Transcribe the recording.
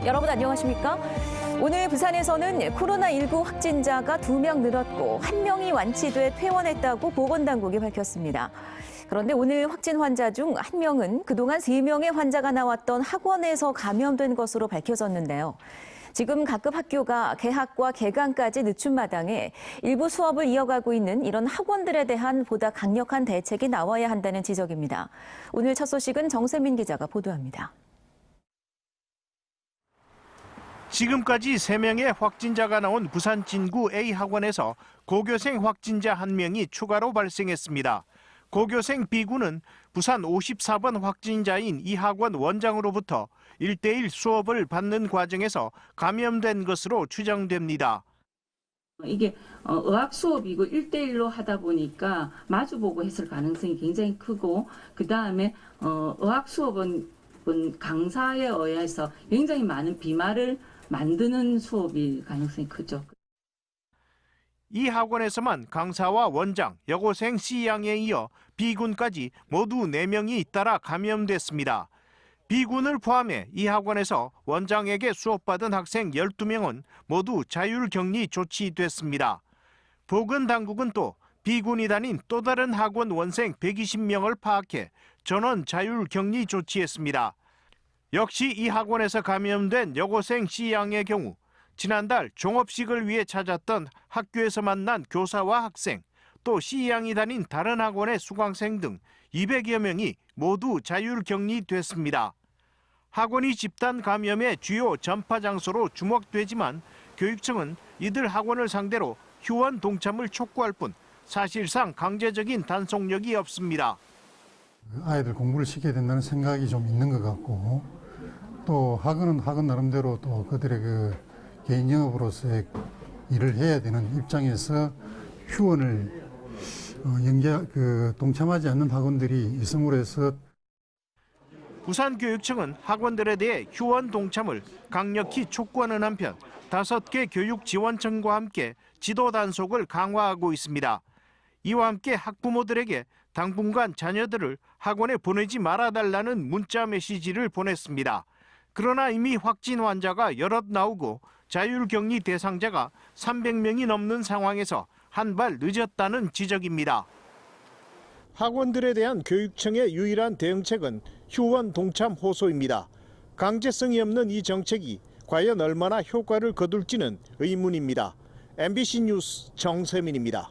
여러분 안녕하십니까? 오늘 부산에서는 코로나19 확진자가 2명 늘었고 1명이 완치돼 퇴원했다고 보건당국이 밝혔습니다. 그런데 오늘 확진 환자 중 1명은 그동안 3명의 환자가 나왔던 학원에서 감염된 것으로 밝혀졌는데요. 지금 각급 학교가 개학과 개강까지 늦춘 마당에 일부 수업을 이어가고 있는 이런 학원들에 대한 보다 강력한 대책이 나와야 한다는 지적입니다. 오늘 첫 소식은 정세민 기자가 보도합니다. 지금까지 3명의 확진자가 나온 부산 진구 A학원에서 고교생 확진자 1명이 추가로 발생했습니다. 고교생 B군은 부산 54번 확진자인 이 학원 원장으로부터 1:1 수업을 받는 과정에서 감염된 것으로 추정됩니다. 이게 의학 수업이고 1:1로 하다 보니까 마주보고 했을 가능성이 굉장히 크고, 그다음에 의학 수업은 강사에 의해서 굉장히 많은 비말을 만드는 수업일 가능성이 크죠. 이 학원에서만 강사와 원장, 여고생 C양에 이어 B군까지 모두 4명이 잇따라 감염됐습니다. B군을 포함해 이 학원에서 원장에게 수업받은 학생 12명은 모두 자율격리 조치됐습니다. 보건당국은 또 B군이 다닌 또 다른 학원 원생 120명을 파악해 전원 자율격리 조치했습니다. 역시 이 학원에서 감염된 여고생 C양의 경우 지난달 종업식을 위해 찾았던 학교에서 만난 교사와 학생, 또 C양이 다닌 다른 학원의 수강생 등 200여 명이 모두 자율격리됐습니다. 학원이 집단 감염의 주요 전파 장소로 주목되지만 교육청은 이들 학원을 상대로 휴원 동참을 촉구할 뿐 사실상 강제적인 단속력이 없습니다. 아이들 공부를 시켜야 된다는 생각이 좀 있는 것 같고, 또 학원은 학원 나름대로 또 그들의 그 개인 영업으로서의 일을 해야 되는 입장에서 휴원을 동참하지 않는 학원들이 있음으로 해서 부산교육청은 학원들에 대해 휴원 동참을 강력히 촉구하는 한편 5개 교육지원청과 함께 지도 단속을 강화하고 있습니다. 이와 함께 학부모들에게 당분간 자녀들을 학원에 보내지 말아달라는 문자 메시지를 보냈습니다. 그러나 이미 확진 환자가 여럿 나오고 자율격리 대상자가 300명이 넘는 상황에서 한 발 늦었다는 지적입니다. 학원들에 대한 교육청의 유일한 대응책은 휴원 동참 호소입니다. 강제성이 없는 이 정책이 과연 얼마나 효과를 거둘지는 의문입니다. MBC 뉴스 정세민입니다.